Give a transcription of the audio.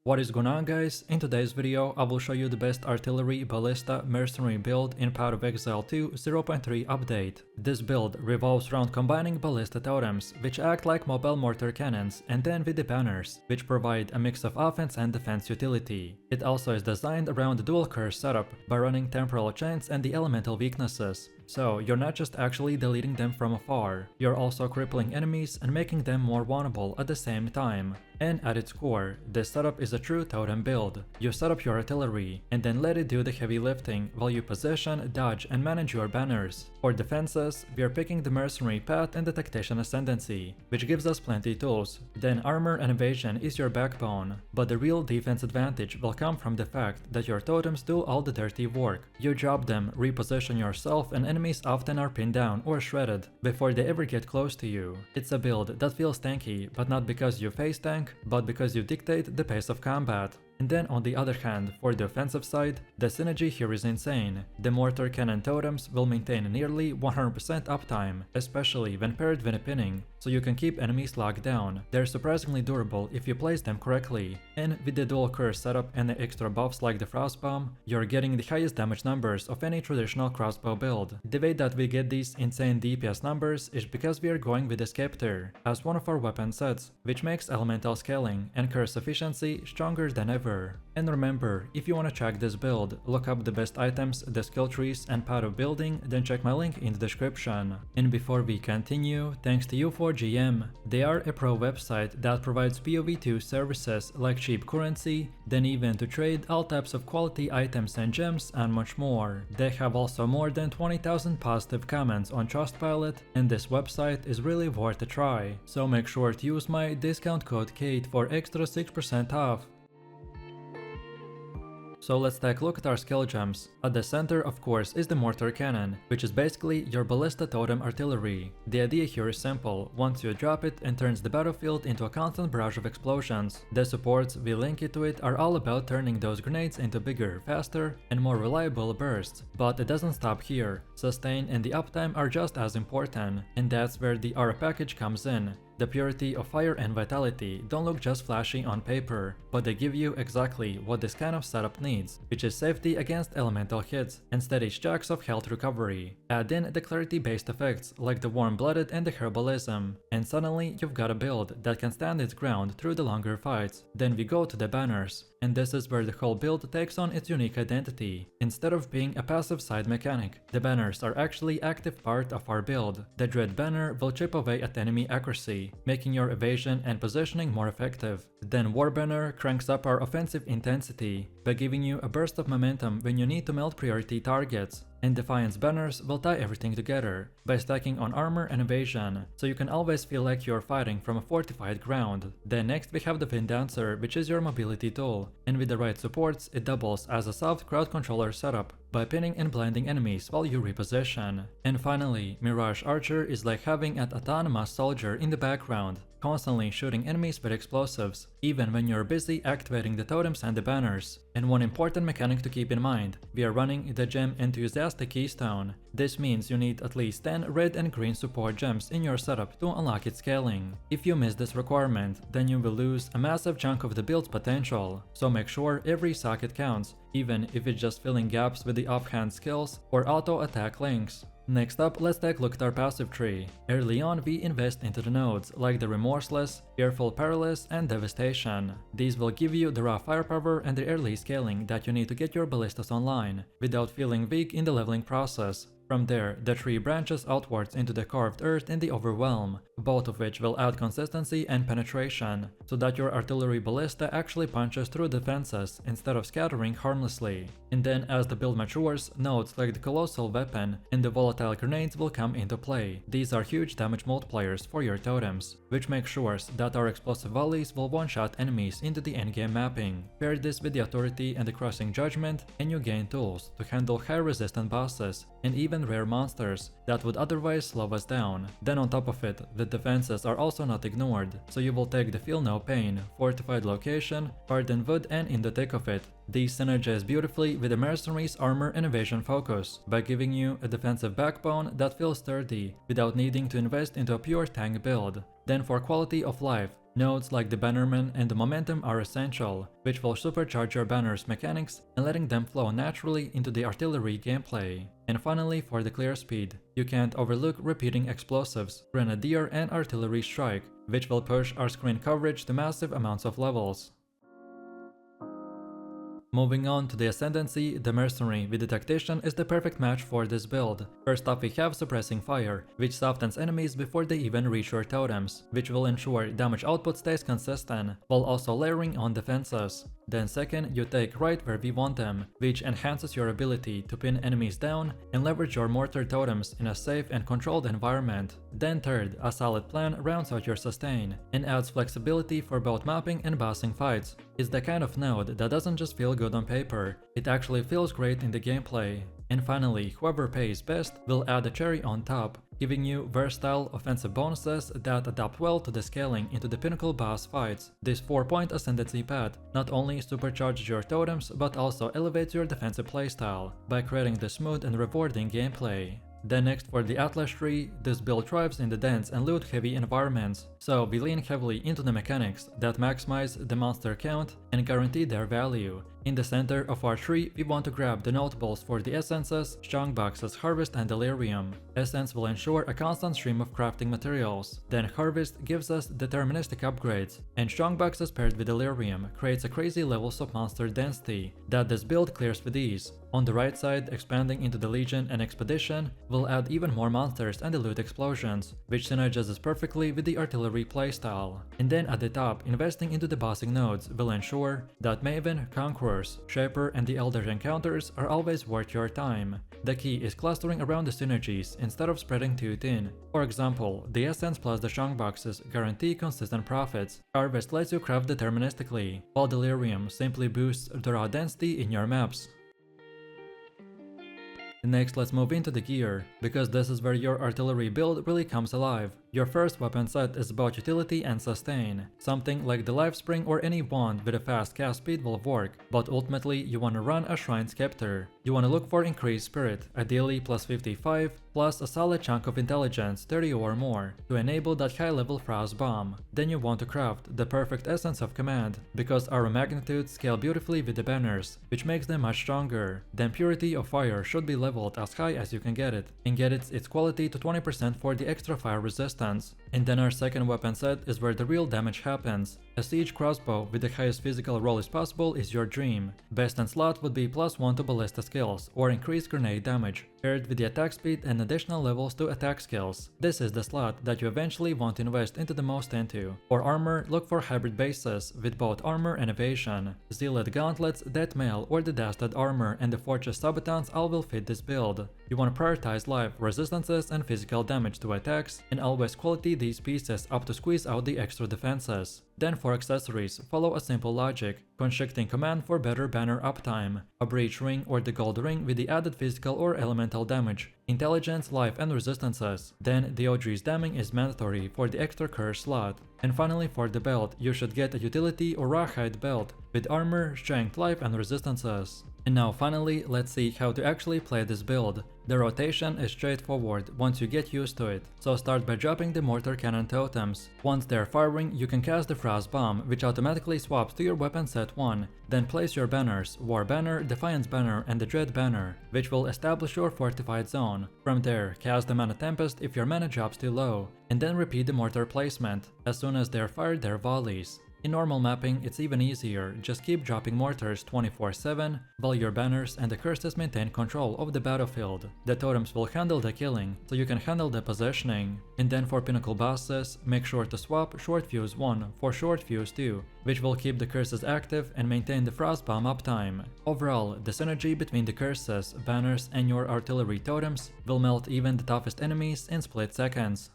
What is going on, guys? In today's video I will show you the best artillery ballista mercenary build in Path of Exile 2 0.3 update. This build revolves around combining ballista totems, which act like mobile mortar cannons, and then with the banners, which provide a mix of offense and defense utility. It also is designed around the dual curse setup by running temporal chains and the elemental weaknesses. So you're not just actually deleting them from afar, you're also crippling enemies and making them more vulnerable at the same time. And at its core, this setup is a true totem build. You set up your artillery, and then let it do the heavy lifting while you position, dodge, and manage your banners. For defenses, we are picking the mercenary path and the tactician ascendancy, which gives us plenty tools. Then armor and evasion is your backbone. But the real defense advantage will come from the fact that your totems do all the dirty work. You drop them, reposition yourself, and enemies often are pinned down or shredded before they ever get close to you. It's a build that feels tanky, but not because you face tank, but because you dictate the pace of combat. And then on the other hand, for the offensive side, the synergy here is insane. The mortar cannon totems will maintain nearly 100% uptime, especially when paired with a pinning, so you can keep enemies locked down. They're surprisingly durable if you place them correctly, and with the dual curse setup and the extra buffs like the frost bomb, you're getting the highest damage numbers of any traditional crossbow build. The way that we get these insane DPS numbers is because we are going with the Scepter as one of our weapon sets, which makes elemental scaling and curse efficiency stronger than ever. And remember, if you want to track this build, look up the best items, the skill trees, and path of building, then check my link in the description. And before we continue, thanks to U4GM. They are a pro website that provides POE2 services like cheap currency, then even to trade all types of quality items and gems, and much more. They have also more than 20,000 positive comments on Trustpilot, and this website is really worth a try. So make sure to use my discount code KAID for extra 6% off. So let's take a look at our skill gems. At the center, of course, is the mortar cannon, which is basically your ballista totem artillery. The idea here is simple. Once you drop it, it turns the battlefield into a constant barrage of explosions. The supports we link it to it are all about turning those grenades into bigger, faster, and more reliable bursts. But it doesn't stop here. Sustain and the uptime are just as important, and that's where the R package comes in. The purity of fire and vitality don't look just flashy on paper, but they give you exactly what this kind of setup needs, which is safety against elemental hits and steady stacks of health recovery. Add in the clarity-based effects like the warm-blooded and the herbalism, and suddenly you've got a build that can stand its ground through the longer fights. Then we go to the banners, and this is where the whole build takes on its unique identity. Instead of being a passive side mechanic, the banners are actually active part of our build. The Dread banner will chip away at enemy accuracy, making your evasion and positioning more effective. Then War banner cranks up our offensive intensity by giving you a burst of momentum when you need to melt priority targets. And Defiance banners will tie everything together by stacking on armor and evasion, so you can always feel like you're fighting from a fortified ground. Then next we have the Wind Dancer, which is your mobility tool, and with the right supports it doubles as a soft crowd controller setup by pinning and blinding enemies while you reposition. And finally, Mirage Archer is like having an autonomous soldier in the background, constantly shooting enemies with explosives, even when you're busy activating the totems and the banners. And one important mechanic to keep in mind, we are running the Gem Enthusiastic Keystone. This means you need at least 10 red and green support gems in your setup to unlock its scaling. If you miss this requirement, then you will lose a massive chunk of the build's potential, so make sure every socket counts, even if it's just filling gaps with the offhand skills or auto attack links. Next up, let's take a look at our passive tree. Early on we invest into the nodes like the Remorseless, Fearful Perilous, and Devastation. These will give you the raw firepower and the early scaling that you need to get your ballistas online, without feeling weak in the leveling process. From there, the tree branches outwards into the Carved Earth and the Overwhelm, both of which will add consistency and penetration, so that your artillery ballista actually punches through defenses instead of scattering harmlessly. And then as the build matures, nodes like the Colossal Weapon and the Volatile Grenades will come into play. These are huge damage multipliers for your totems, which make sure that our explosive volleys will one-shot enemies into the endgame mapping. Pair this with the Authority and the Crossing Judgment, and you gain tools to handle high-resistant bosses and even rare monsters that would otherwise slow us down. Then on top of it, the defenses are also not ignored, so you will take the Feel No Pain, Fortified Location, Hardened Wood, and In the Thick of It. These synergize beautifully with the mercenaries' armor and evasion focus by giving you a defensive backbone that feels sturdy without needing to invest into a pure tank build. Then for quality of life, Nodes like the bannerman and the momentum are essential, which will supercharge your banner's mechanics and letting them flow naturally into the artillery gameplay. And finally, for the clear speed, you can't overlook repeating explosives, grenadier and artillery strike, which will push our screen coverage to massive amounts of levels. Moving on to the Ascendancy, the Mercenary with the Tactician is the perfect match for this build. First off, we have Suppressing Fire, which softens enemies before they even reach your totems, which will ensure damage output stays consistent, while also layering on defenses. Then second, you take right where we want them, which enhances your ability to pin enemies down and leverage your mortar totems in a safe and controlled environment. Then third, a solid plan rounds out your sustain and adds flexibility for both mapping and bossing fights. It's the kind of node that doesn't just feel good on paper, it actually feels great in the gameplay. And finally, whoever pays best will add a cherry on top, giving you versatile offensive bonuses that adapt well to the scaling into the pinnacle boss fights. This 4-point Ascendancy pad not only supercharges your totems but also elevates your defensive playstyle by creating the smooth and rewarding gameplay. Then next for the Atlas tree, this build thrives in the dense and loot heavy environments, so we lean heavily into the mechanics that maximize the monster count and guarantee their value. In the center of our tree, we want to grab the notables for the essences, strongboxes, harvest and delirium. Essence will ensure a constant stream of crafting materials. Then harvest gives us deterministic upgrades, and strongboxes paired with delirium creates a crazy levels of monster density that this build clears with ease. On the right side, expanding into the Legion and Expedition will add even more monsters and the loot explosions, which synergizes perfectly with the artillery playstyle. And then at the top, investing into the bossing nodes will ensure that Maven, Conquerors, Shaper and the Elder encounters are always worth your time. The key is clustering around the synergies instead of spreading too thin. For example, the Essence plus the strongboxes guarantee consistent profits, Harvest lets you craft deterministically, while Delirium simply boosts the raw density in your maps. Next, let's move into the gear, because this is where your artillery build really comes alive. Your first weapon set is about utility and sustain. Something like the Life Spring or any wand with a fast cast speed will work, but ultimately you want to run a Shrine Scepter. You want to look for increased spirit, ideally plus 55, plus a solid chunk of intelligence, 30 or more, to enable that high level Frost Bomb. Then you want to craft the perfect Essence of Command, because our magnitudes scale beautifully with the banners, which makes them much stronger. Then Purity of Fire should be leveled as high as you can get it, and get its quality to 20% for the extra fire resistance. And then our second weapon set is where the real damage happens. A siege crossbow with the highest physical roll is possible is your dream. Best in slot would be +1 to ballista skills or increased grenade damage, paired with the attack speed and additional levels to attack skills. This is the slot that you eventually want to invest into the most into. For armor, look for hybrid bases with both armor and evasion. Zealot gauntlets, death mail or the dastard armor and the fortress sabotons all will fit this build. You want to prioritize life, resistances and physical damage to attacks, and always quality these pieces up to squeeze out the extra defenses. Then for accessories, follow a simple logic, constricting command for better banner uptime, a breach ring or the gold ring with the added physical or elemental damage, intelligence, life and resistances. Then the OG's damning is mandatory for the extra curse slot. And finally for the belt, you should get a utility or rawhide belt with armor, strength, life and resistances. And now finally, let's see how to actually play this build. The rotation is straightforward once you get used to it, so start by dropping the mortar cannon totems. Once they're firing, you can cast the Frost Bomb, which automatically swaps to your weapon set 1. Then place your banners, War Banner, Defiance Banner and the Dread Banner, which will establish your fortified zone. From there, cast the Mana Tempest if your mana drops too low, and then repeat the mortar placement. As soon as they're fired, they're volleys. In normal mapping, it's even easier, just keep dropping mortars 24/7, while your banners and the curses maintain control of the battlefield. The totems will handle the killing, so you can handle the positioning. And then for pinnacle bosses, make sure to swap Short Fuse 1 for Short Fuse 2, which will keep the curses active and maintain the Frost Bomb uptime. Overall, the synergy between the curses, banners and your artillery totems will melt even the toughest enemies in split seconds.